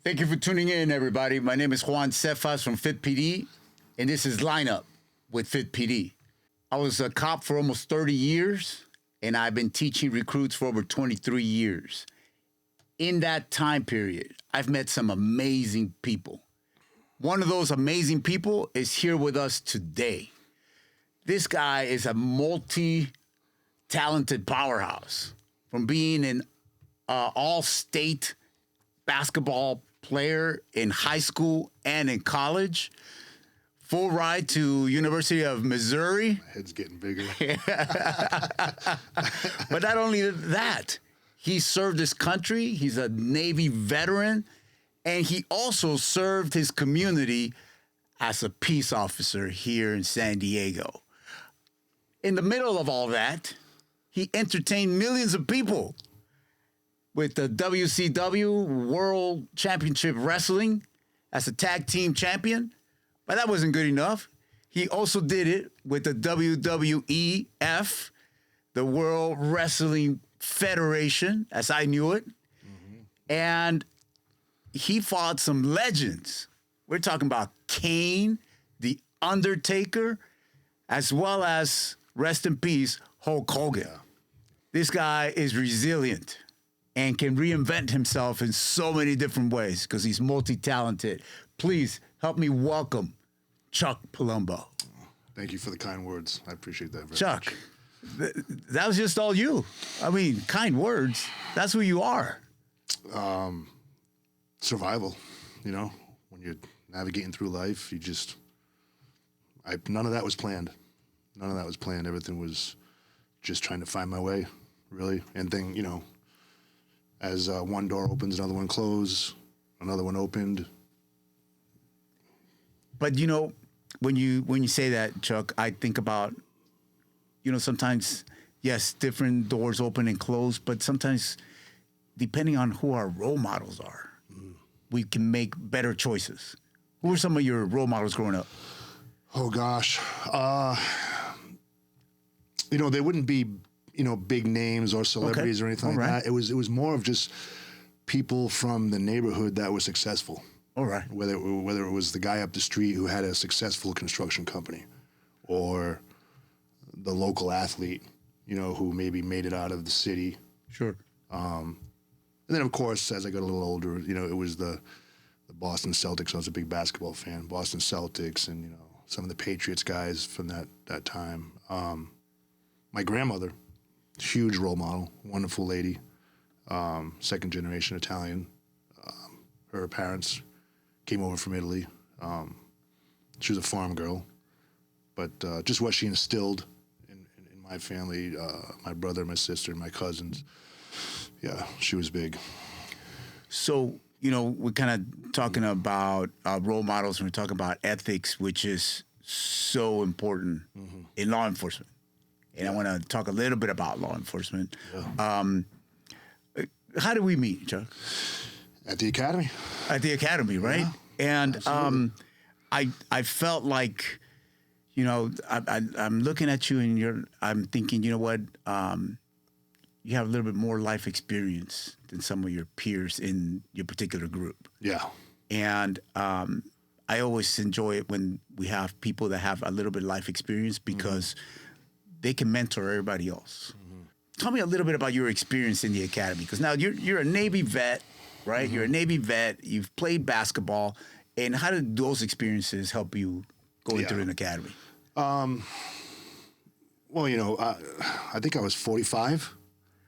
Thank you for tuning in, everybody. My name is Juan Cephas from Fit PD, and this is Lineup with Fit PD. I was a cop for almost 30 years, and I've been teaching recruits for over 23 years. In that time period, I've met some amazing people. One of those amazing people is here with us today. This guy is a multi-talented powerhouse, from being an all-state basketball player in high school and in college, full ride to University of Missouri. My head's getting bigger. But not only that, he served his country. He's a Navy veteran, and he also served his community as a peace officer here in San Diego. In the middle of all that, he entertained millions of people with the WCW World Championship Wrestling as a tag team champion. But that wasn't good enough. He also did it with the WWEF, the World Wrestling Federation, as I knew it. Mm-hmm. And he fought some legends. We're talking about Kane, the Undertaker, as well as, rest in peace, Hulk Hogan. Yeah. This guy is resilient and can reinvent himself in so many different ways because he's multi-talented. Please help me welcome Chuck Palumbo. Thank you for the kind words. I appreciate that very Chuck, much. That was just all you. I mean, kind words. That's who you are. Survival, when you're navigating through life, none of that was planned. None of that was planned. Everything was just trying to find my way, really. And as one door opens, another one closes, another one opened. But when you say that, Chuck, I think about, sometimes, yes, different doors open and close, but sometimes, depending on who our role models are, we can make better choices. Who were some of your role models growing up? Oh gosh, they wouldn't be big names or celebrities or anything like that. It was more of just people from the neighborhood that were successful. All right. Whether it was the guy up the street who had a successful construction company, or the local athlete, who maybe made it out of the city. Sure. And then of course, as I got a little older, it was the Boston Celtics. I was a big basketball fan. Boston Celtics, and some of the Patriots guys from that time. My grandmother, huge role model, wonderful lady, second generation Italian. Her parents came over from Italy. She was a farm girl, but just what she instilled in my family, my brother, my sister, and my cousins, yeah, she was big. So, we're kind of talking about role models, and we're talking about ethics, which is so important in law enforcement. And I want to talk a little bit about law enforcement. Yeah. How did we meet, Chuck? At the academy. At the academy, right? Yeah, and I felt like, I'm looking at you, and I'm thinking, you know what? You have a little bit more life experience than some of your peers in your particular group. Yeah. And I always enjoy it when we have people that have a little bit of life experience because they can mentor everybody else. Mm-hmm. Tell me a little bit about your experience in the academy, because now you're a Navy vet, right? Mm-hmm. You're a Navy vet. You've played basketball. And how did those experiences help you go into an academy? Well, I think I was 45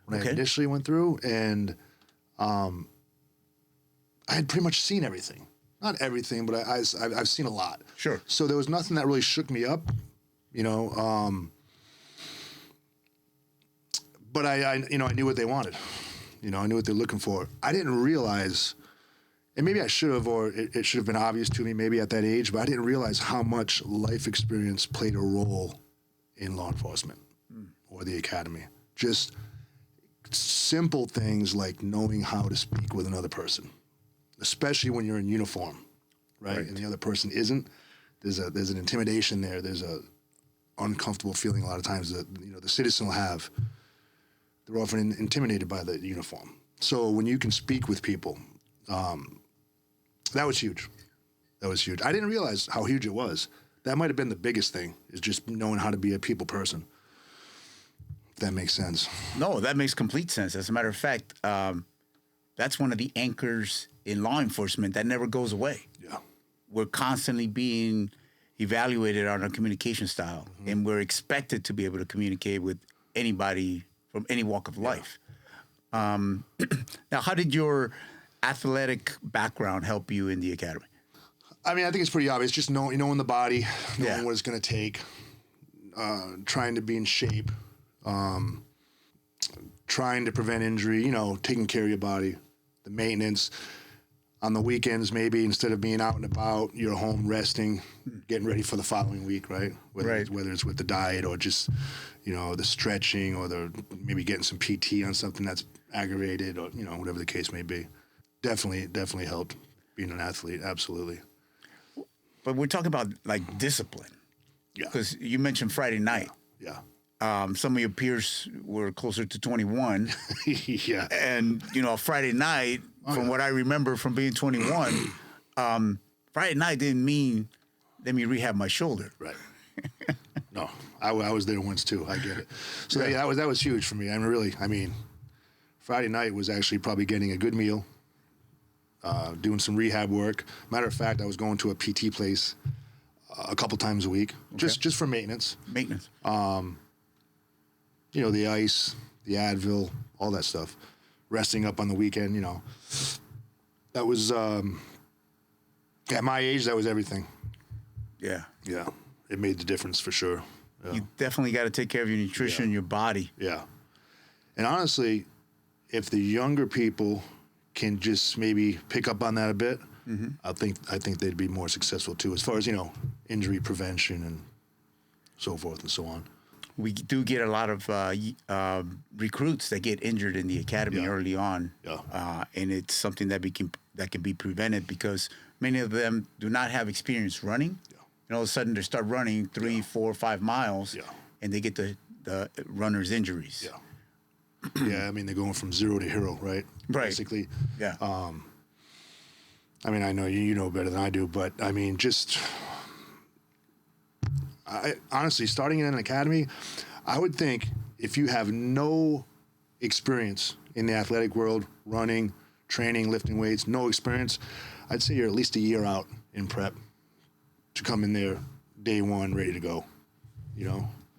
when I initially went through, and I had pretty much seen everything. Not everything, but I've seen a lot. Sure. So there was nothing that really shook me up, but I knew what they wanted. I knew what they're looking for. I didn't realize, and maybe I should have, or it should have been obvious to me maybe at that age, but I didn't realize how much life experience played a role in law enforcement or the academy. Just simple things like knowing how to speak with another person, especially when you're in uniform, right? And the other person isn't. There's an intimidation there. There's a uncomfortable feeling a lot of times that the citizen will have. They're often intimidated by the uniform. So when you can speak with people, That was huge. That was huge. I didn't realize how huge it was. That might have been the biggest thing, is just knowing how to be a people person. If that makes sense. No, that makes complete sense. As a matter of fact, that's one of the anchors in law enforcement that never goes away. Yeah. We're constantly being evaluated on our communication style, and we're expected to be able to communicate with anybody from any walk of life. Now, how did your athletic background help you in the academy? I mean, I think it's pretty obvious. Just knowing the body, knowing Yeah. what it's going to take, trying to be in shape, trying to prevent injury, taking care of your body, the maintenance. On the weekends, maybe instead of being out and about, you're home resting, getting ready for the following week, right? Whether it's with the diet or just, the stretching or maybe getting some PT on something that's aggravated or, whatever the case may be. Definitely helped being an athlete. Absolutely. But we're talking about like discipline. Yeah. Because you mentioned Friday night. Yeah. Some of your peers were closer to 21. Yeah. And, Friday night, from what I remember from being 21, Friday night didn't mean let me rehab my shoulder. Right. No, I was there once too. I get it. So that was huge for me. I mean, Friday night was actually probably getting a good meal, doing some rehab work. Matter of fact, I was going to a PT place a couple times a week, just for maintenance. Maintenance. The ice, the Advil, all that stuff. Resting up on the weekend, That was, at my age, that was everything. Yeah. Yeah. It made the difference for sure. Yeah. You definitely got to take care of your nutrition, your body. Yeah. And honestly, if the younger people can just maybe pick up on that a bit, I think they'd be more successful too, as far as, injury prevention and so forth and so on. We do get a lot of recruits that get injured in the academy early on. Yeah. And it's something that can be prevented because many of them do not have experience running. Yeah. And all of a sudden they start running 3, 4, 5 miles and they get the runner's injuries. Yeah. Yeah, I mean, they're going from zero to hero, right? Right. Basically. Yeah. I mean, I know you know better than I do, but I mean, honestly, starting in an academy, I would think if you have no experience in the athletic world, running, training, lifting weights, no experience, I'd say you're at least a year out in prep to come in there day one, ready to go,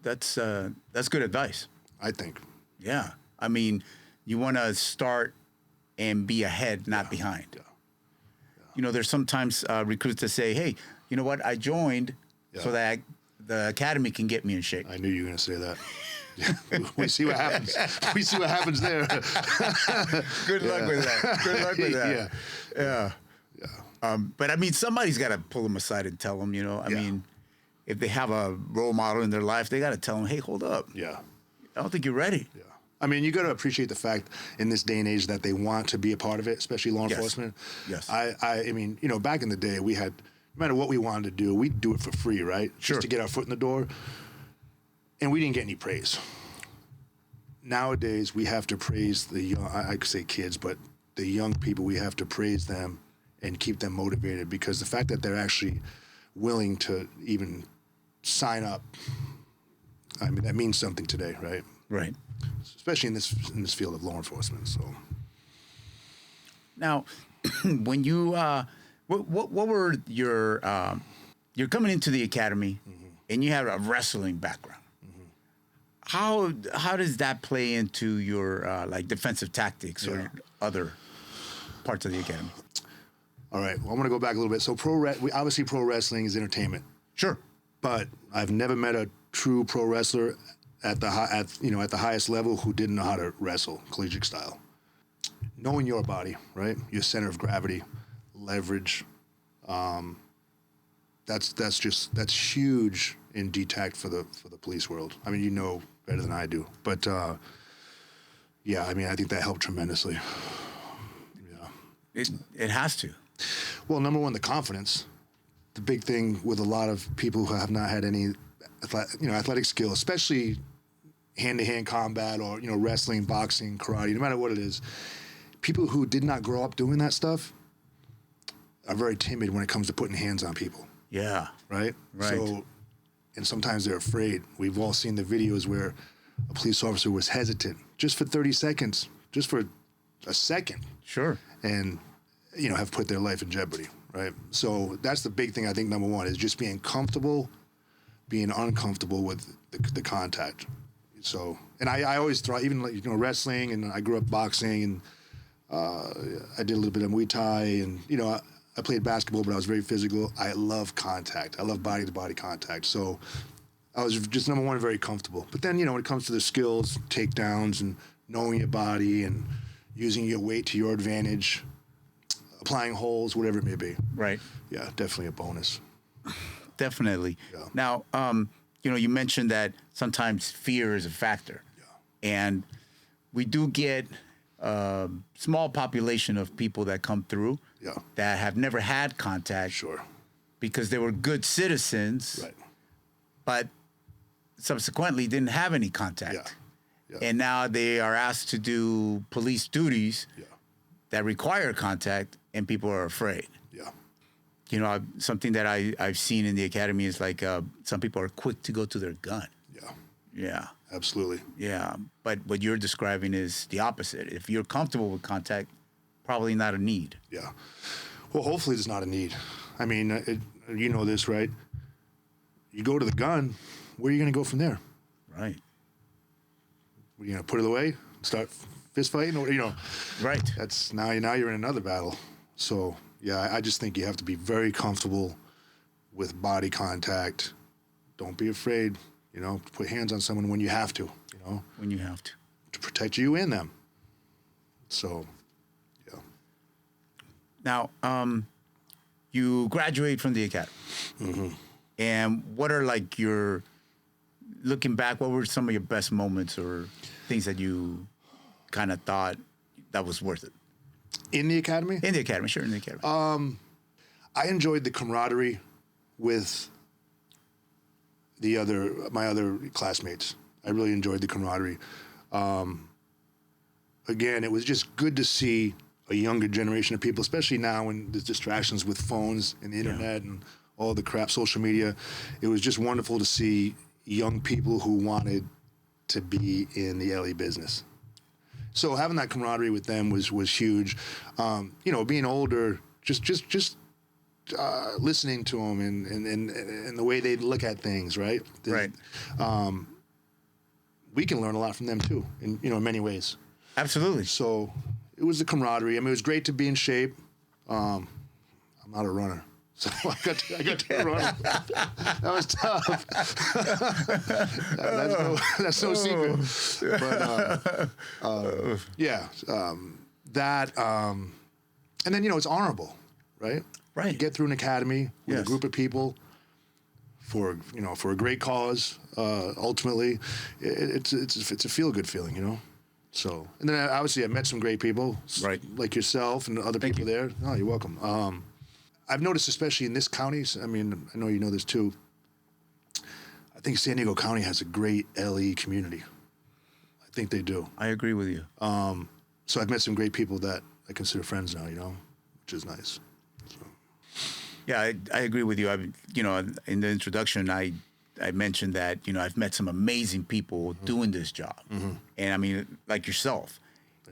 That's good advice. I think. Yeah. I mean, you want to start and be ahead, not behind. Yeah. There's sometimes recruits that say, hey, you know what? I joined so that the academy can get me in shape. I knew you were going to say that. We see what happens. We see what happens there. Good luck with that. Good luck with that. Yeah. But I mean, somebody's got to pull them aside and tell them, I mean, if they have a role model in their life, they got to tell them, hey, hold up. Yeah. I don't think you're ready. Yeah. I mean, you got to appreciate the fact in this day and age that they want to be a part of it, especially law enforcement. Yes. I mean, back in the day, we had, no matter what we wanted to do, we'd do it for free, right? Sure. Just to get our foot in the door. And we didn't get any praise. Nowadays, we have to praise the young, I could say kids, but the young people, we have to praise them and keep them motivated because the fact that they're actually willing to even sign up, I mean, that means something today, right? Right. Especially in this field of law enforcement. So now, when you what were your you're coming into the academy and you have a wrestling background. How does that play into your like defensive tactics or other parts of the academy? All right. Well, I'm going to go back a little bit. So obviously pro wrestling is entertainment. Sure. But I've never met a true pro wrestler at the highest level who didn't know how to wrestle collegiate style. Knowing your body, right? Your center of gravity, leverage. That's huge in DTAC for the police world. I mean, you know better than I do. But yeah, I mean, I think that helped tremendously. Yeah. It has to. Well, number one, the confidence. The big thing with a lot of people who have not had any athletic skill, especially hand-to-hand combat or, wrestling, boxing, karate, no matter what it is, people who did not grow up doing that stuff, are very timid when it comes to putting hands on people, Yeah. right? Right. So, and sometimes they're afraid. We've all seen the videos where a police officer was hesitant just for 30 seconds, just for a second, Sure. and have put their life in jeopardy, right? So that's the big thing. I think number one is just being comfortable, being uncomfortable with the contact. So, and I always thought, even like wrestling, and I grew up boxing, and I did a little bit of Muay Thai, and I played basketball, but I was very physical. I love contact. I love body to body contact. So I was just number one, very comfortable. But then when it comes to the skills, takedowns, and knowing your body and using your weight to your advantage, applying holds, whatever it may be. Right. Yeah, definitely a bonus. Definitely. Yeah. Now, you mentioned that sometimes fear is a factor. Yeah. And we do get a small population of people that come through Yeah. that have never had contact Sure. because they were good citizens, Right. but subsequently didn't have any contact. Yeah. Yeah. And now they are asked to do police duties Yeah. that require contact, and people are afraid. Yeah. Something that I've seen in the academy is like some people are quick to go to their gun. Yeah. Yeah. Absolutely. Yeah. But what you're describing is the opposite. If you're comfortable with contact, probably not a need. Yeah. Well, hopefully there's not a need. I mean, you know this, right? You go to the gun, where are you going to go from there? Right. Are you going to put it away, start fist fighting, or Right. That's now you're in another battle. So yeah, I just think you have to be very comfortable with body contact. Don't be afraid. Put hands on someone when you have to. When you have to protect you and them. So, yeah. Now, you graduate from the academy. Mm-hmm. And what are looking back, what were some of your best moments or things that you kind of thought that was worth it? In the academy? In the academy, sure, in the academy. I enjoyed the camaraderie with my other classmates. I really enjoyed the camaraderie. Again, it was just good to see a younger generation of people, especially now when there's distractions with phones and the internet and all the crap, social media. It was just wonderful to see young people who wanted to be in the LA business. So having that camaraderie with them was huge. Being older, just listening to them and the way they look at things, right? Right. We can learn a lot from them too, in many ways. Absolutely. So it was the camaraderie. I mean, it was great to be in shape. I'm not a runner, so I got to run. That was tough. That's no secret. But that and then it's honorable, right? Right. You get through an academy with Yes. a group of people for a great cause. Ultimately, it's a feel good feeling, So, and then obviously I met some great people, Right. like yourself and other people there. Oh, you're welcome. I've noticed, especially in this county, I mean, I know you know this too. I think San Diego County has a great LE community. I think they do. I agree with you. So I've met some great people that I consider friends now, which is nice. So. Yeah, I agree with you. In the introduction, I mentioned that, I've met some amazing people doing this job. Mm-hmm. And I mean, like yourself.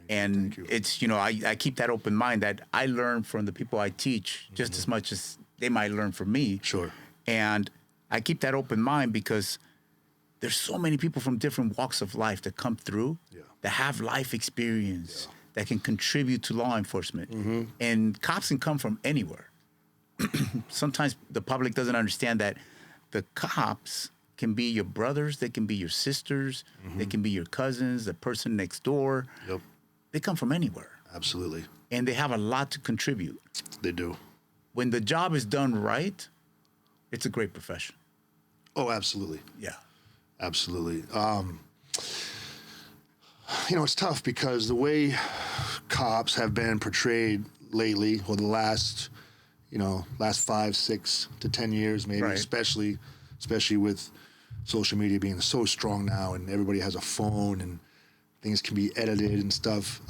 Thank you. It's, I keep that open mind that I learn from the people I teach just as much as they might learn from me. Sure. And I keep that open mind because there's so many people from different walks of life that come through that have life experience that can contribute to law enforcement. Mm-hmm. And cops can come from anywhere. Sometimes the public doesn't understand that the cops can be your brothers, they can be your sisters, they can be your cousins, the person next door. Yep. They come from anywhere. Absolutely. And they have a lot to contribute. They do. When the job is done right, it's a great profession. Oh, absolutely. Yeah. Absolutely. It's tough because the way cops have been portrayed lately, or the last 5, 6 to 10 years, maybe, Right. especially with social media being so strong now, and everybody has a phone and things can be edited and stuff.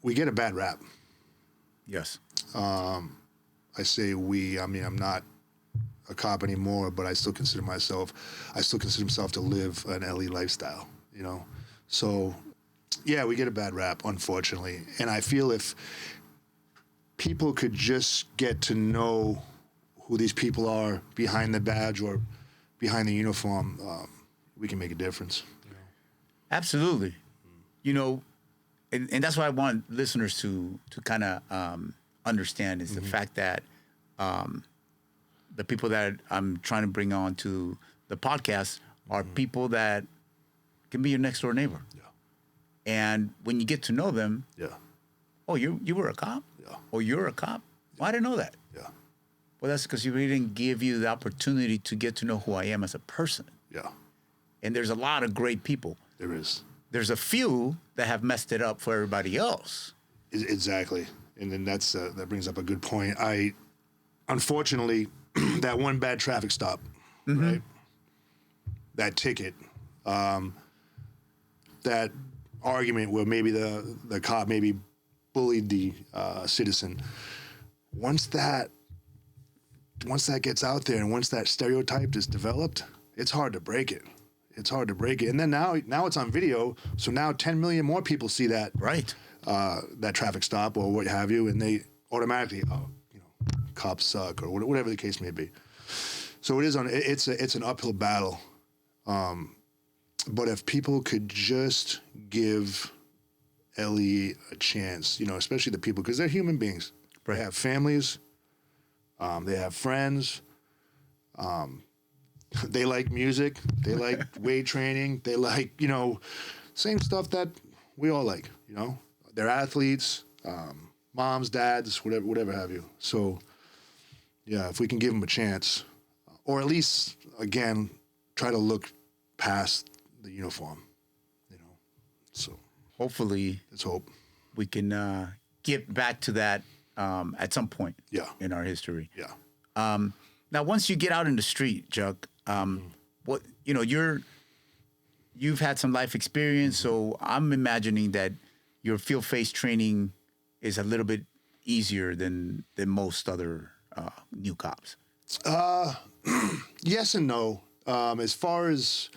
We get a bad rap. Yes. I say we. I mean, I'm not a cop anymore, but I still consider myself to live an LE lifestyle, you know? So, yeah, we get a bad rap, unfortunately. And I feel if people could just get to know who these people are behind the badge or behind the uniform, we can make a difference. You know? Absolutely. You know, and that's what I want listeners to kind of understand is the fact that the people that I'm trying to bring on to the podcast are people that can be your next door neighbor. Yeah. And when you get to know them, Yeah. oh, you were a cop? Yeah. Oh, you're a cop? Well, I didn't know that. Yeah. Well, that's because we didn't give you the opportunity to get to know who I am as a person. Yeah. And there's a lot of great people. There is. There's a few that have messed it up for everybody else. Exactly. And then that brings up a good point. Unfortunately, that one bad traffic stop, right? That ticket, that argument where maybe the cop maybe bullied the citizen. Once that gets out there and once that stereotype is developed, it's hard to break it. It's hard to break it. And then now it's on video, so now 10 million more people see that that traffic stop or what have you, and they automatically, cops suck or whatever the case may be. So it's an uphill battle. But if people could just give LE a chance, especially the people, because they're human beings. Right. They have families. They have friends. They like music. They like weight training. They like, same stuff that we all like, They're athletes, moms, dads, whatever have you. So, yeah, if we can give them a chance, or at least, again, try to look past the uniform, So hopefully, let's hope we can get back to that at some point in our history. Yeah. Now, once you get out in the street, Chuck, what you've had some life experience, so I'm imagining that your field face training is a little bit easier than most other new cops. Yes and no. As far as,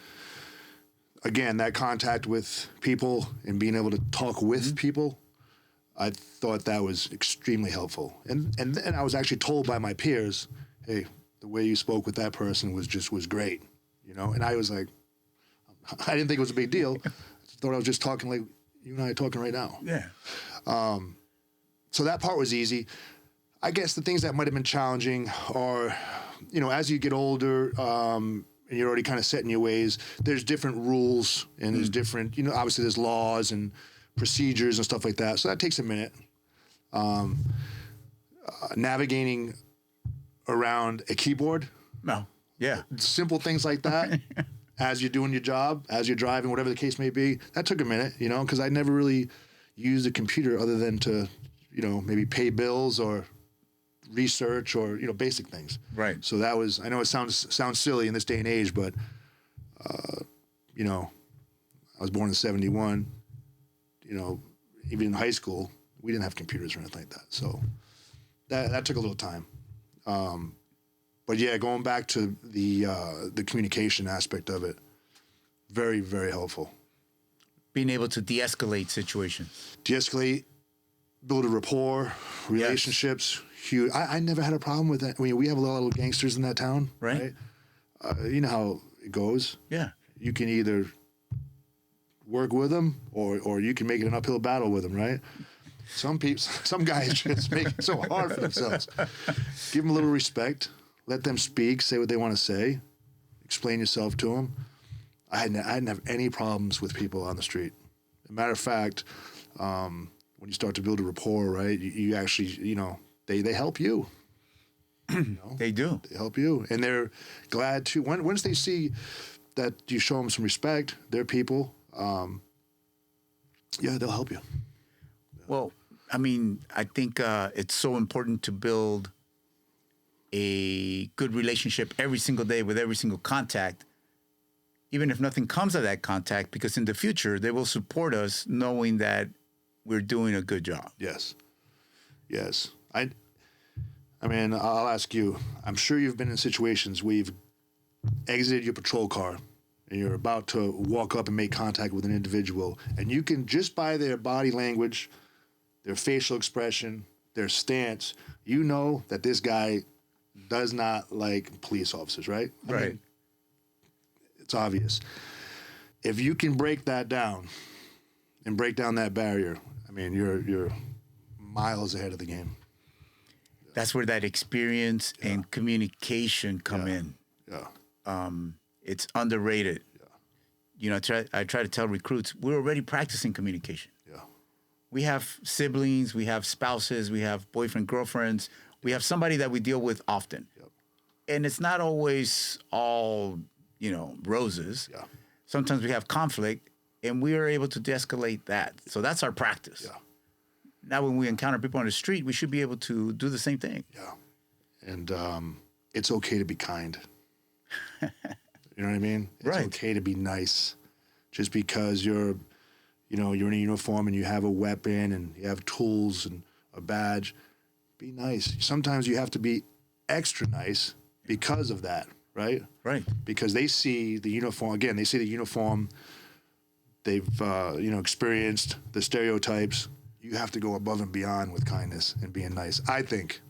again, that contact with people and being able to talk with people, I thought that was extremely helpful. And I was actually told by my peers, hey, the way you spoke with that person was great, And I was like, I didn't think it was a big deal. I thought I was just talking like you and I are talking right now. Yeah. So that part was easy. I guess the things that might have been challenging are, as you get older, and you're already kind of set in your ways, there's different rules and there's different, obviously there's laws and procedures and stuff like that. So that takes a minute. Navigating around a keyboard. No. Yeah. Simple things like that. As you're doing your job, as you're driving, whatever the case may be, that took a minute, because I never really used a computer other than to, maybe pay bills or research or, basic things. Right. So that was, I know it sounds silly in this day and age, but, I was born in 71, even in high school, we didn't have computers or anything like that. So that took a little time. But yeah, going back to the communication aspect of it, very, very helpful. Being able to de-escalate situations. De-escalate, build a rapport, relationships. Huge. I never had a problem with that. I mean, we have a lot of gangsters in that town, right? You know how it goes. Yeah. You can either work with them or you can make it an uphill battle with them, right? Some guys just make it so hard for themselves. Give them a little respect. Let them speak, say what they want to say, explain yourself to them. I didn't have any problems with people on the street. As a matter of fact, when you start to build a rapport, right, you actually, they help you. They do. They help you. And they're glad to, once they see that you show them some respect, they're people, they'll help you. Well, I mean, I think it's so important to build a good relationship every single day with every single contact, even if nothing comes of that contact, because in the future, they will support us knowing that we're doing a good job. Yes. Yes. I mean, I'll ask you. I'm sure you've been in situations where you've exited your patrol car and you're about to walk up and make contact with an individual, and you can, just by their body language, their facial expression, their stance, you know that this guy does not like police officers, right? I Right. mean, it's obvious. If you can break that down and break down that barrier, I mean, you're miles ahead of the game. That's where that experience and communication come in. Yeah. It's underrated. You know, I try to tell recruits, we're already practicing communication. Yeah. We have siblings, we have spouses, we have boyfriend, girlfriends, we have somebody that we deal with often. Yep. And it's not always all, you know, roses. Yeah. Sometimes we have conflict, and we are able to de-escalate that. So that's our practice. Yeah. Now, when we encounter people on the street, we should be able to do the same thing. Yeah. And it's okay to be kind. You know what I mean? It's Right. okay to be nice. Just because you're in a uniform and you have a weapon and you have tools and a badge, be nice. Sometimes you have to be extra nice because of that, right? Right. Because they see the uniform. Again, they see the uniform. They've experienced the stereotypes. You have to go above and beyond with kindness and being nice, I think.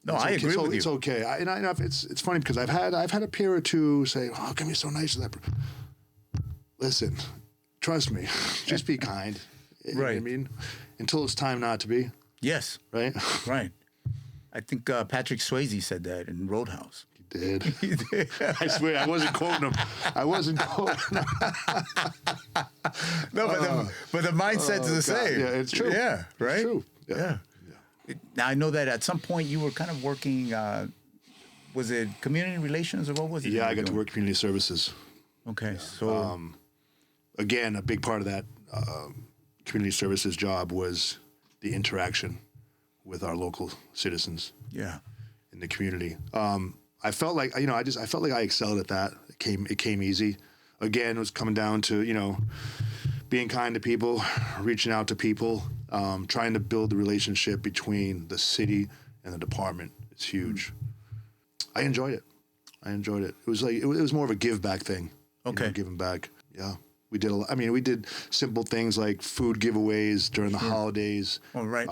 No, It's I okay. agree with you. It's okay. I know it's funny because I've had a peer or two say, "Oh, how come you're so nice to that?" Listen, trust me. Just be kind. You know what I Right. mean, until it's time not to be. Yes. Right. Right. I think Patrick Swayze said that in Roadhouse. He did. I swear, I wasn't quoting him. I wasn't quoting him. No, but the mindset's the God. same. Yeah, it's true. Yeah, right? It's true. Yeah. Now, I know that at some point you were kind of working, was it community relations or what was it? Yeah, you I were got to doing? work community services. Okay, so Again, a big part of that community services job was the interaction with our local citizens yeah, in the community. I felt like I felt like I excelled at that. It came easy. Again, it was coming down to being kind to people, reaching out to people, trying to build the relationship between the city and the department. It's huge. I enjoyed it. It was like it was more of a give back thing. Okay. Giving back. Yeah. We did we did simple things like food giveaways during the holidays. all right.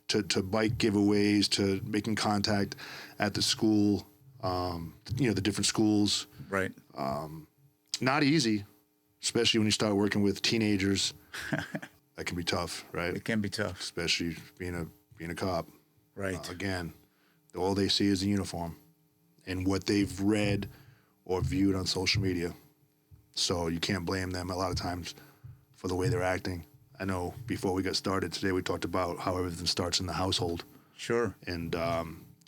To bike giveaways, to making contact at the school, the different schools. Right. Not easy, especially when you start working with teenagers. That can be tough, right? It can be tough. Especially being a cop. Right. Again, all they see is the uniform and what they've read or viewed on social media. So you can't blame them a lot of times for the way they're acting. I know before we got started today, we talked about how everything starts in the household. Sure. And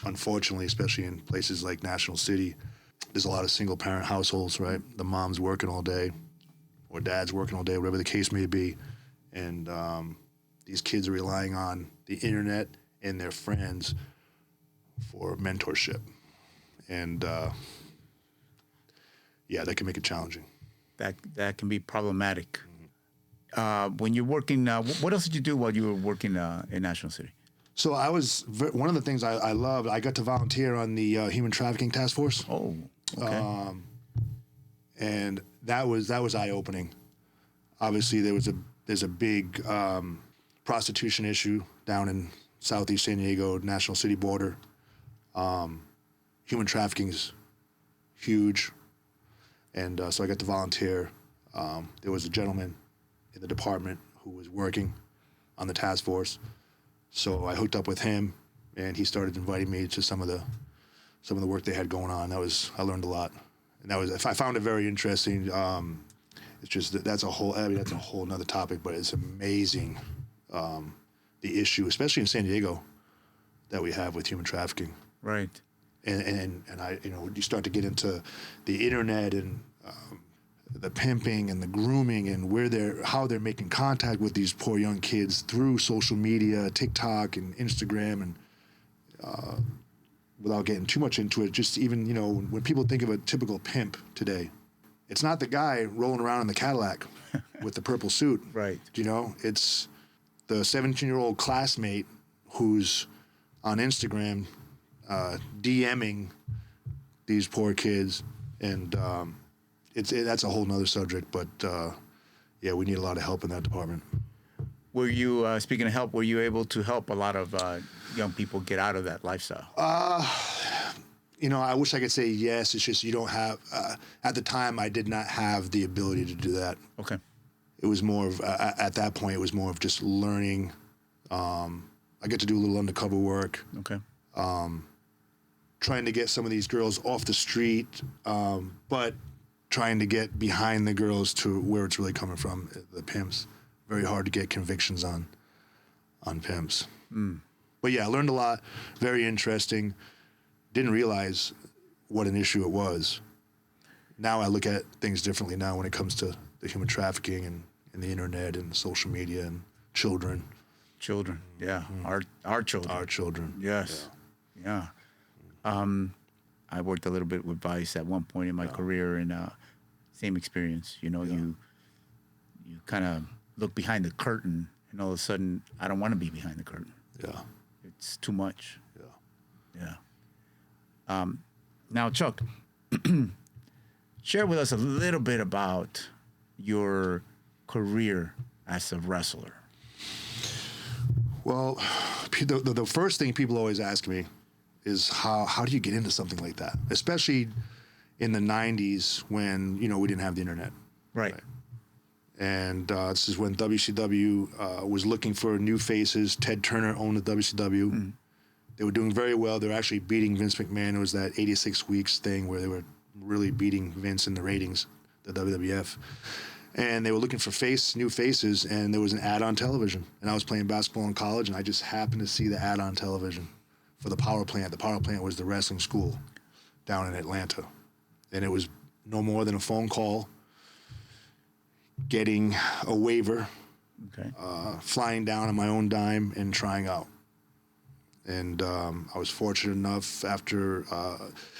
unfortunately, especially in places like National City, there's a lot of single-parent households, right? The mom's working all day or dad's working all day, whatever the case may be. And these kids are relying on the internet and their friends for mentorship. And, that can make it challenging. That can be problematic. When you're working, what else did you do while you were working in National City? So one of the things I loved, I got to volunteer on the Human Trafficking Task Force. Oh, okay. And that was eye-opening. Obviously, there's a big prostitution issue down in Southeast San Diego, National City border. Human trafficking is huge. And so I got to volunteer. There was a gentleman in the department who was working on the task force. So I hooked up with him, and he started inviting me to some of the work they had going on. I learned a lot. And I found it very interesting. It's just that's a whole nother topic, but it's amazing, the issue, especially in San Diego, that we have with human trafficking. Right. And I, you start to get into the internet and the pimping and the grooming and how they're making contact with these poor young kids through social media, TikTok and Instagram, and without getting too much into it, just even, when people think of a typical pimp today, it's not the guy rolling around in the Cadillac with the purple suit. Right. It's the 17-year-old classmate who's on Instagram DMing these poor kids, and that's a whole nother subject. But yeah, we need a lot of help in that department. Were you, speaking of help, were you able to help a lot of young people get out of that lifestyle? You know, I wish I could say yes. It's just you don't have. At the time, I did not have the ability to do that. Okay. It was more of at that point. It was more of just learning. I get to do a little undercover work. Okay. Trying to get some of these girls off the street, but trying to get behind the girls to where it's really coming from, the pimps. Very hard to get convictions on pimps. But yeah, I learned a lot. Very interesting. Didn't realize what an issue it was. Now I look at things differently now when it comes to the human trafficking and the internet and social media and children. Children, yeah. Our children. Our children. Yes. Yeah. I worked a little bit with Vice at one point in my career, and same experience. You know, you kind of look behind the curtain, and all of a sudden, I don't want to be behind the curtain. Yeah. It's too much. Yeah. Yeah. Now, Chuck, share with us a little bit about your career as a wrestler. Well, the first thing people always ask me is how do you get into something like that? Especially in the 90s when, you know, we didn't have the internet. Right. And this is when WCW was looking for new faces. Ted Turner owned the WCW. They were doing very well. They were actually beating Vince McMahon. It was that 86 weeks thing where they were really beating Vince in the ratings, the WWF. And they were looking for new faces, and there was an ad on television. And I was playing basketball in college, and I just happened to see the ad on television for the Power Plant. The Power Plant was the wrestling school down in Atlanta. And it was no more than a phone call, getting a waiver, flying down on my own dime, and trying out. And I was fortunate enough after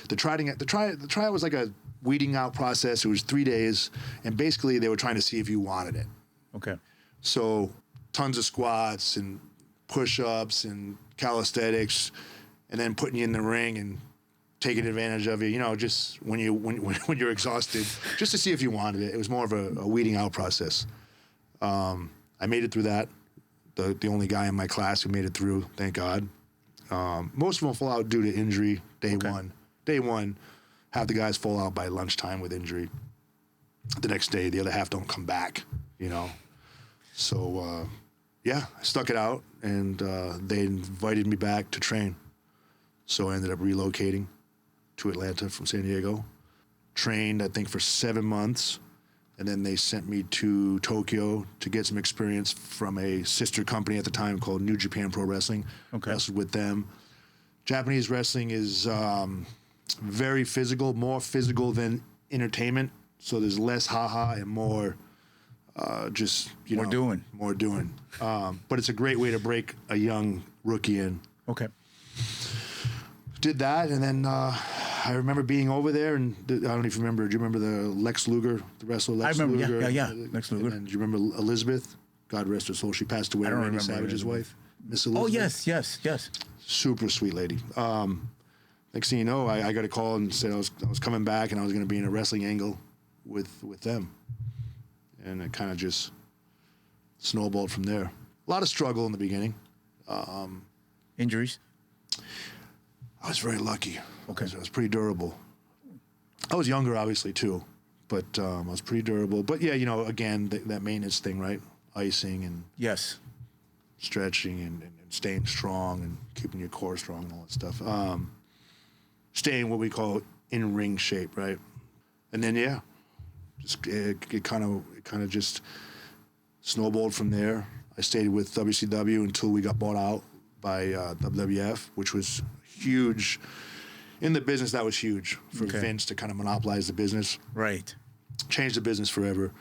the tryout was like a weeding out process. It was 3 days, and basically they were trying to see if you wanted it. Okay. So tons of squats and push-ups and calisthenics, and then putting you in the ring and taking advantage of you. You know, just when you're exhausted, just to see if you wanted it. It was more of a weeding out process. I made it through that. The only guy in my class who made it through, thank God. Most of them fall out due to injury day one. Day one, half the guys fall out by lunchtime with injury. The next day, the other half don't come back, you know. So, yeah, I stuck it out, and they invited me back to train. So I ended up relocating to Atlanta from San Diego. Trained, I think, for 7 months. And then they sent me to Tokyo to get some experience from a sister company at the time called New Japan Pro Wrestling. Okay. Wrestled with them. Japanese wrestling is very physical, more physical than entertainment. So there's less ha-ha and more just, More doing. More doing. But it's a great way to break a young rookie in. Okay. Did that, and then I remember being over there, and I don't know if you remember. Do you remember the Lex Luger, the wrestler Lex Luger? I remember, yeah, Lex Luger. And do you remember Elizabeth? God rest her soul. She passed away. I don't Randy remember Savage's Elizabeth. wife, Miss Elizabeth. Oh, yes. Super sweet lady. Next thing you know, I got a call and said I was coming back, and I was going to be in a wrestling angle with them, and it kind of just snowballed from there. A lot of struggle in the beginning. Injuries? I was very lucky. Okay. I was pretty durable. I was younger, obviously, too, but I was pretty durable. But, yeah, you know, again, that maintenance thing, right? Icing and Yes. stretching and staying strong and keeping your core strong and all that stuff. Staying what we call in-ring shape, right? And then, yeah, just it kind of just snowballed from there. I stayed with WCW until we got bought out by WWF, which was huge. In the business, that was huge for Vince to kind of monopolize the business. Right. Changed the business forever.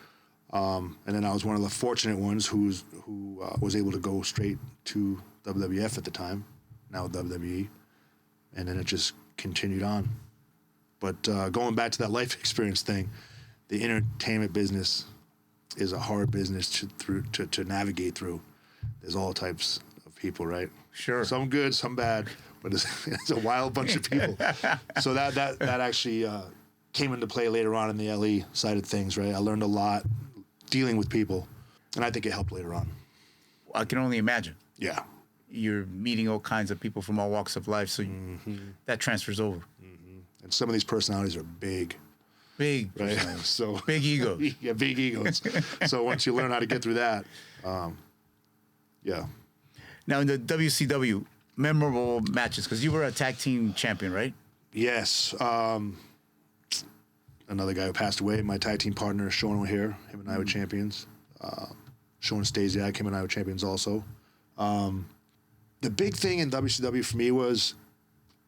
And then I was one of the fortunate ones who was able to go straight to WWF at the time, now WWE. And then it just continued on. But going back to that life experience thing, the entertainment business is a hard business to navigate through. There's all types of people, right? Sure. Some good, some bad, but it's a wild bunch of people. So that actually came into play later on in the LE side of things, right? I learned a lot dealing with people, and I think it helped later on. I can only imagine. Yeah. You're meeting all kinds of people from all walks of life, so that transfers over. And some of these personalities are big. Big, right? So big egos. Yeah, big egos. So once you learn how to get through that, yeah. Now in the WCW, memorable matches, because you were a tag team champion, right? Yes. Another guy who passed away, my tag team partner, Sean O'Hare, him and I were champions. Sean Stasiak, him and I were champions also. The big thing in WCW for me was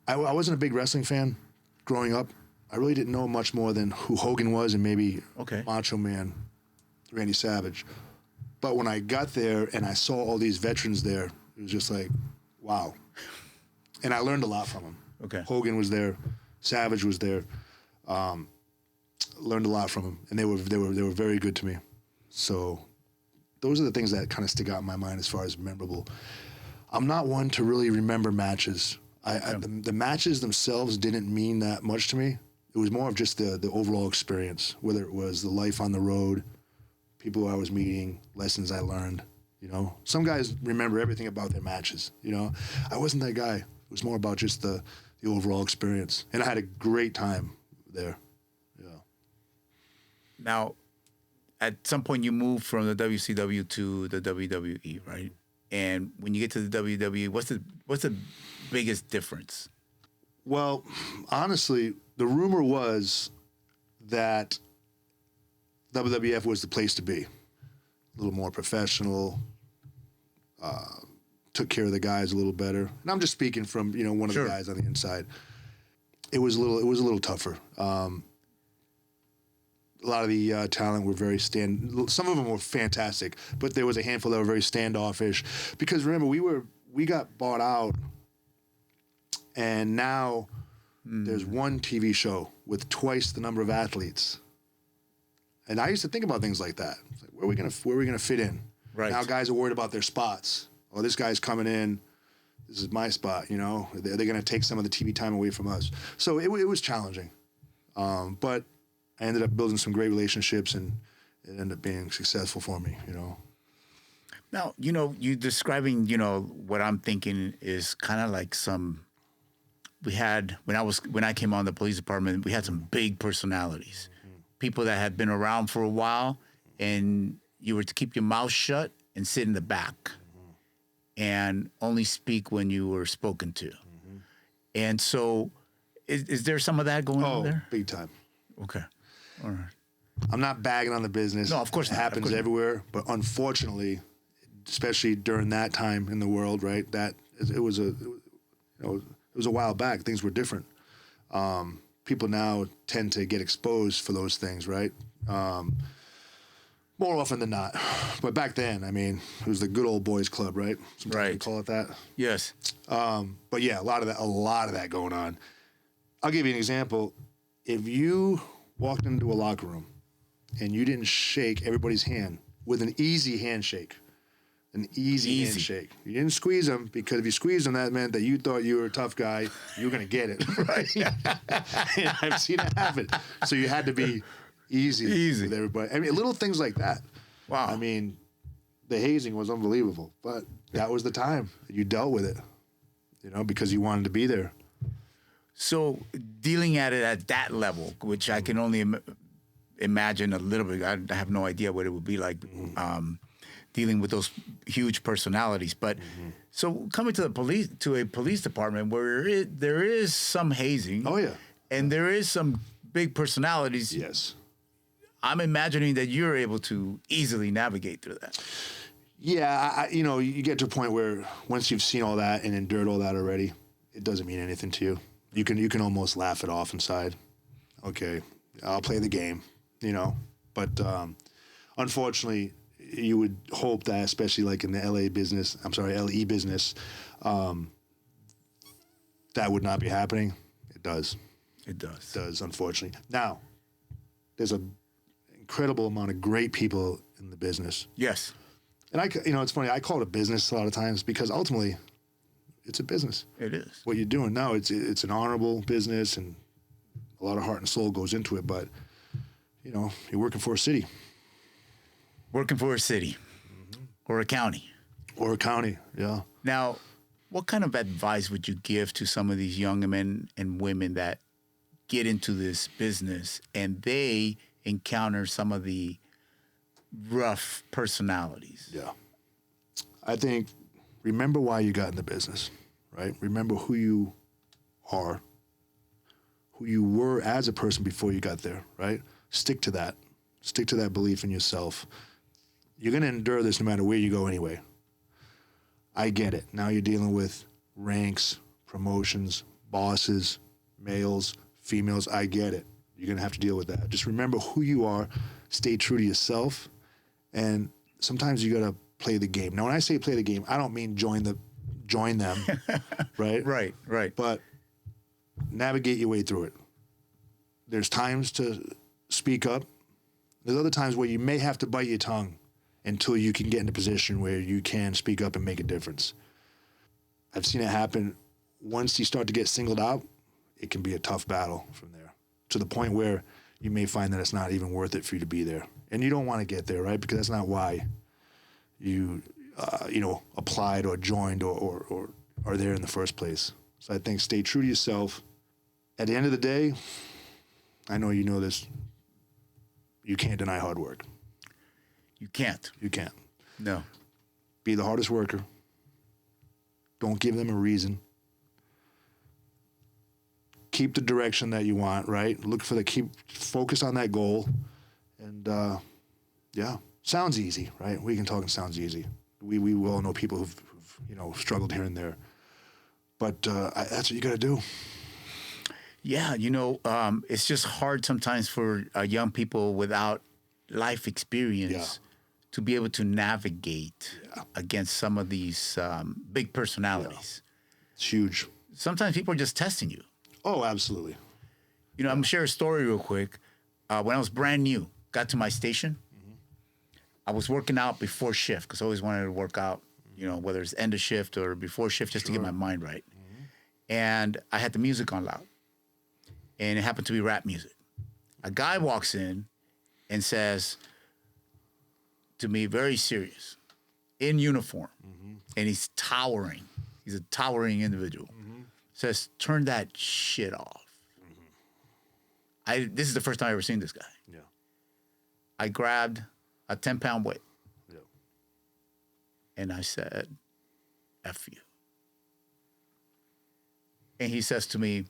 I wasn't a big wrestling fan growing up. I really didn't know much more than who Hogan was and maybe Macho Man, Randy Savage. But when I got there and I saw all these veterans there, it was just like, wow. And I learned a lot from them. Okay. Hogan was there, Savage was there. Learned a lot from them, and they were very good to me. So those are the things that kind of stick out in my mind as far as memorable. I'm not one to really remember matches. The matches themselves didn't mean that much to me. It was more of just the overall experience, whether it was the life on the road, people I was meeting, lessons I learned. You know, some guys remember everything about their matches. You know, I wasn't that guy. It was more about just the overall experience, and I had a great time there. Yeah. Now, at some point, you moved from the WCW to the WWE, right? And when you get to the WWE, what's the biggest difference? Well, honestly, the rumor was that WWF was the place to be. A little more professional, took care of the guys a little better. And I'm just speaking from, you know, one of the guys on the inside. It was a little tougher. A lot of the talent were some of them were fantastic, but there was a handful that were very standoffish. Because remember, we got bought out, and now there's one TV show with twice the number of athletes. And I used to think about things like that. Like, where are we gonna fit in? Right. Now guys are worried about their spots. Oh, this guy's coming in. This is my spot. You know, they're gonna take some of the TV time away from us. So it was challenging, but I ended up building some great relationships, and it ended up being successful for me. You know. Now, you know, you describing, you know, what I'm thinking is kind of like we had when I came on the police department, we had some big personalities. People that had been around for a while, and you were to keep your mouth shut and sit in the back and only speak when you were spoken to. And so is there some of that going on there? Big time. Okay. All right. I'm not bagging on the business. No, of course it not. happens everywhere. But unfortunately, especially during that time in the world, right, it was a while back. Things were different. People now tend to get exposed for those things, right? More often than not. But back then, I mean, it was the good old boys club, right? Sometimes we call it that. Yes. But yeah, a lot of that going on. I'll give you an example. If you walked into a locker room and you didn't shake everybody's hand with an easy handshake, handshake. You didn't squeeze them, because if you squeezed them, that meant that you thought you were a tough guy. You were going to get it, right? And I've seen it happen. So you had to be easy with everybody. I mean, little things like that. Wow. I mean, the hazing was unbelievable, but that was the time. You dealt with it, you know, because you wanted to be there. So dealing at it at that level, which I can only imagine a little bit, I have no idea what it would be like dealing with those huge personalities. But so coming to a police department where there is some hazing. Oh, yeah. And there is some big personalities. Yes. I'm imagining that you're able to easily navigate through that. Yeah, you know, you get to a point where once you've seen all that and endured all that already, it doesn't mean anything to you. You can almost laugh it off inside. Okay, I'll play the game, you know. But unfortunately, you would hope that, especially like in the LE business, that would not be happening. It does. It does. It does, unfortunately. Now, there's an incredible amount of great people in the business. Yes. And it's funny, I call it a business a lot of times, because ultimately it's a business. It is. What you're doing now, it's an honorable business, and a lot of heart and soul goes into it. But you know, you're working for a city, Working for a city or a county. or a county. Yeah. Now, what kind of advice would you give to some of these young men and women that get into this business and they encounter some of the rough personalities? Yeah. I think remember why you got in the business, right? Remember who you are, who you were as a person before you got there, right? Stick to that. Stick to that belief in yourself. You're going to endure this no matter where you go anyway. I get it. Now you're dealing with ranks, promotions, bosses, males, females. I get it. You're going to have to deal with that. Just remember who you are. Stay true to yourself. And sometimes you got to play the game. Now, when I say play the game, I don't mean join them, right? Right. But navigate your way through it. There's times to speak up. There's other times where you may have to bite your tongue until you can get in a position where you can speak up and make a difference. I've seen it happen. Once you start to get singled out, it can be a tough battle from there, to the point where you may find that it's not even worth it for you to be there. And you don't want to get there, right? Because that's not why you, applied or joined or are there in the first place. So I think stay true to yourself. At the end of the day, I know you know this, you can't deny hard work. You can't. You can't. No. Be the hardest worker. Don't give them a reason. Keep the direction that you want, right? Keep focus on that goal. And sounds easy, right? We can talk and sounds easy. We all know people who've struggled here and there. But that's what you got to do. Yeah, it's just hard sometimes for young people without life experience to be able to navigate against some of these big personalities. It's huge. Sometimes people are just testing you. Oh, absolutely. I'm going to share a story real quick. When I was brand new, got to my station, I was working out before shift because I always wanted to work out, whether it's end of shift or before shift, just to get my mind right. And I had the music on loud. And it happened to be rap music. A guy walks in and says to me, very serious, in uniform, and he's towering. He's a towering individual. Says, turn that shit off. This is the first time I ever seen this guy. Yeah. I grabbed a 10-pound weight. Yeah. And I said, F you. And he says to me,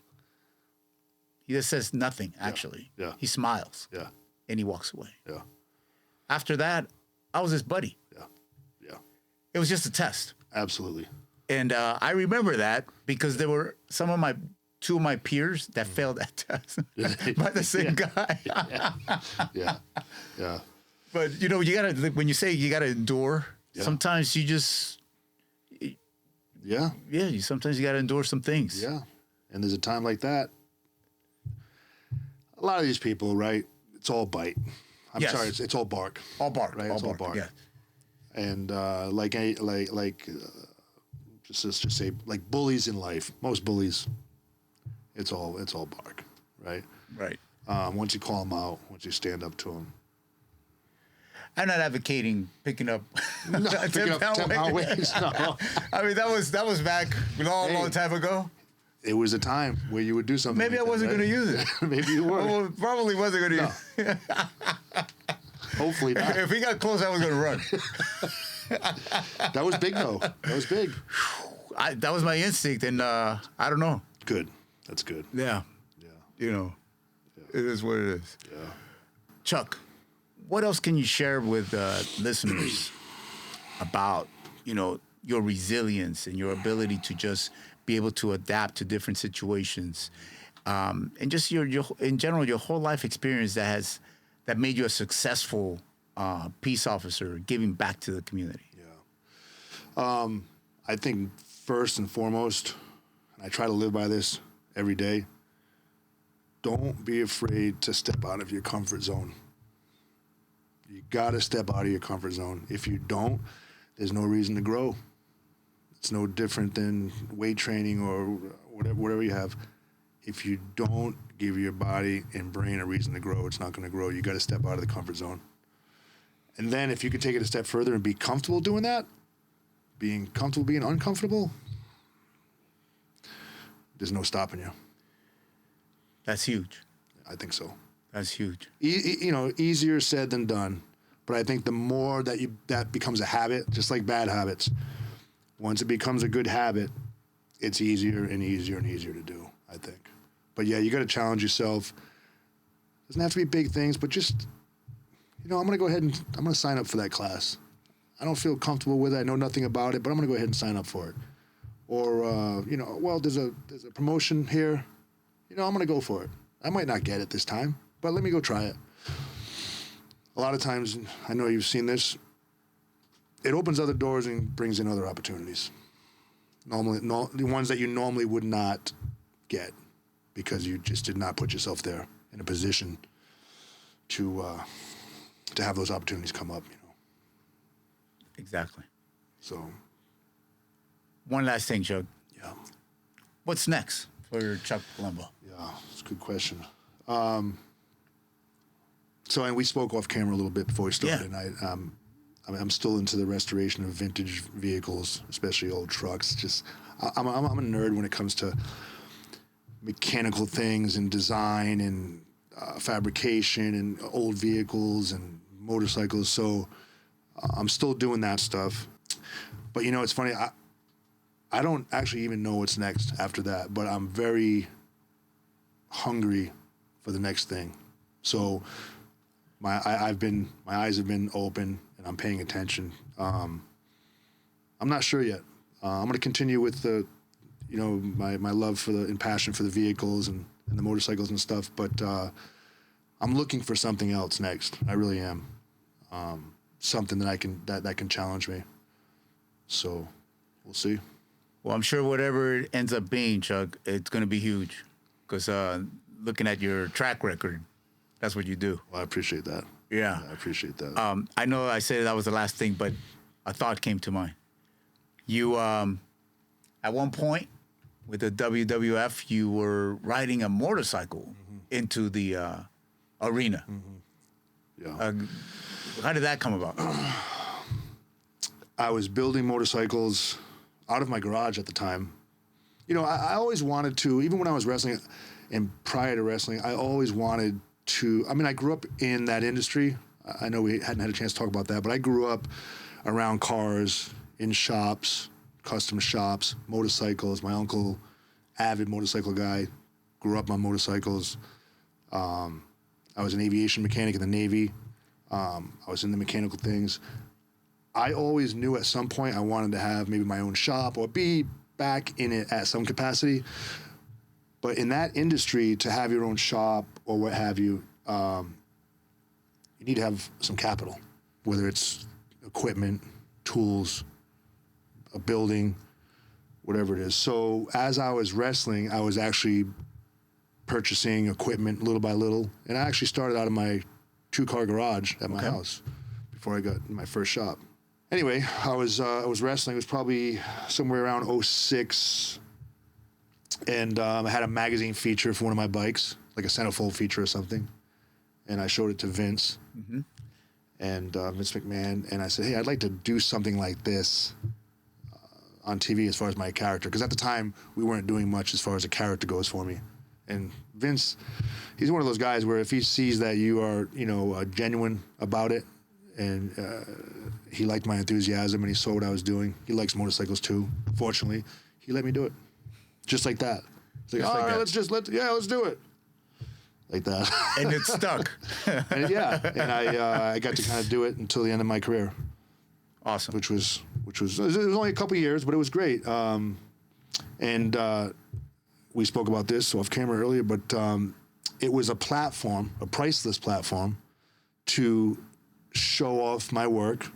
he just says nothing, actually. Yeah. He smiles. Yeah. And he walks away. Yeah. After that, I was his buddy. Yeah. Yeah. It was just a test. Absolutely. And I remember that because there were two of my peers that failed that test by the same guy. Yeah. Yeah. But you gotta, when you say you gotta endure, sometimes you just sometimes you gotta endure some things. Yeah. And there's a time like that. A lot of these people, right? It's all bite. I'm sorry, it's all bark. All bark, right? It's all bark. Yeah. And just say like bullies in life. Most bullies, it's all bark, right? Right. Once you call them out, once you stand up to them. I'm not advocating picking up 10-pound weights. No. I mean, that was back a long time ago. It was a time where you would do something. Maybe like I wasn't that, right? going to use it. Maybe you were. Well, probably wasn't going to use it. Hopefully not. If he got close, I was going to run. That was big, though. That was big. That was my instinct, and I don't know. Good. That's good. Yeah. Yeah. It is what it is. Yeah. Chuck, what else can you share with listeners about, your resilience and your ability to just be able to adapt to different situations, and just your in general your whole life experience that made you a successful peace officer, giving back to the community? Yeah. I think first and foremost, and I try to live by this every day, don't be afraid to step out of your comfort zone. You got to step out of your comfort zone. If you don't, there's no reason to grow. It's no different than weight training or whatever you have. If you don't give your body and brain a reason to grow, it's not going to grow. You got to step out of the comfort zone. And then if you can take it a step further and be comfortable doing that, being comfortable being uncomfortable, there's no stopping you. That's huge. I think so. That's huge. Easier said than done. But I think the more that becomes a habit, just like bad habits, once it becomes a good habit, it's easier and easier and easier to do, I think. But yeah, you got to challenge yourself. Doesn't have to be big things, but just, I'm going to go ahead and I'm going to sign up for that class. I don't feel comfortable with it. I know nothing about it, but I'm going to go ahead and sign up for it. Or, there's a promotion here. I'm going to go for it. I might not get it this time, but let me go try it. A lot of times, I know you've seen this, it opens other doors and brings in other opportunities. The ones that you normally would not get because you just did not put yourself there in a position to have those opportunities come up, Exactly. So. One last thing, Chuck. Yeah. What's next for Chuck Palumbo? Yeah, it's a good question. And we spoke off camera a little bit before we started. Yeah. And I'm still into the restoration of vintage vehicles, especially old trucks. I'm a nerd when it comes to mechanical things and design and fabrication and old vehicles and motorcycles. So I'm still doing that stuff. But it's funny. I don't actually even know what's next after that, but I'm very hungry for the next thing. So my eyes have been open and I'm paying attention. I'm not sure yet. I'm going to continue with my love and passion for the vehicles and the motorcycles and stuff, but I'm looking for something else next. I really am. Something that can challenge me. So we'll see. Well, I'm sure whatever it ends up being, Chuck, it's going to be huge. Because looking at your track record, that's what you do. Well, I appreciate that. Yeah. I appreciate that. I know I said that was the last thing, but a thought came to mind. You, at one point with the WWF, you were riding a motorcycle into the arena. Yeah. How did that come about? I was building motorcycles out of my garage at the time. I always wanted to, even when I was wrestling and prior to wrestling, I always wanted to, I grew up in that industry. I know we hadn't had a chance to talk about that, but I grew up around cars, in shops, custom shops, motorcycles. My uncle, avid motorcycle guy, grew up on motorcycles. I was an aviation mechanic in the Navy. I was in the mechanical things. I always knew at some point I wanted to have maybe my own shop or be back in it at some capacity. But in that industry, to have your own shop or what have you, you need to have some capital, whether it's equipment, tools, a building, whatever it is. So as I was wrestling, I was actually purchasing equipment little by little. And I actually started out of my 2-car garage at my house before I got my first shop. Anyway, I was wrestling. It was probably somewhere around 2006, and I had a magazine feature for one of my bikes, like a centerfold feature or something, and I showed it to Vince and Vince McMahon, and I said, hey, I'd like to do something like this on TV as far as my character, because at the time we weren't doing much as far as a character goes for me. And Vince, he's one of those guys where if he sees that you are, genuine about it, and he liked my enthusiasm and he saw what I was doing. He likes motorcycles too. Fortunately, he let me do it, just like that. He's like, all right, let's do it, like that. And it stuck. And I got to kind of do it until the end of my career. Awesome. Which was it was only a couple of years, but it was great. And we spoke about this off camera earlier, but it was a platform, a priceless platform, to show off my work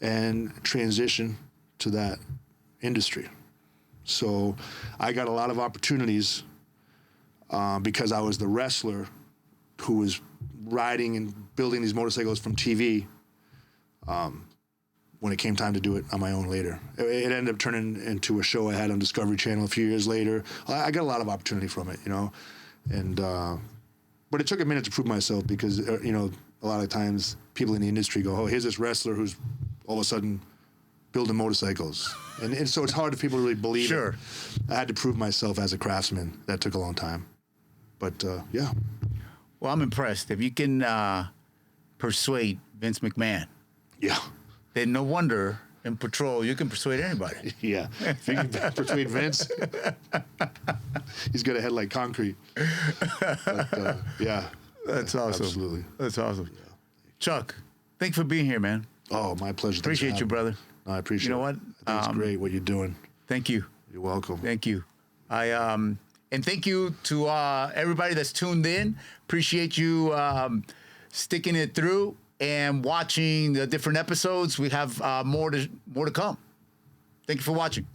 and transition to that industry. So I got a lot of opportunities because I was the wrestler who was riding and building these motorcycles from TV. when it came time to do it on my own later. It ended up turning into a show I had on Discovery Channel a few years later. I got a lot of opportunity from it, you know, and but it took a minute to prove myself because you know, a lot of times people in the industry go, oh, here's this wrestler who's all of a sudden building motorcycles, and so it's hard for people to really believe Sure. it. I had to prove myself as a craftsman. That took a long time, but yeah. Well, I'm impressed. If you can persuade Vince McMahon, Yeah. then no wonder in Patrol you can persuade anybody. Yeah. If you can persuade Vince, he's got a head like concrete. But, yeah. That's awesome. Absolutely. That's awesome. Yeah. Chuck, thanks for being here, man. Oh, my pleasure. Appreciate you, brother. No, I appreciate it. You know what? I think it's great what you're doing. Thank you. You're welcome. Thank you. And thank you to everybody that's tuned in. Appreciate you sticking it through and watching the different episodes. We have more to come. Thank you for watching.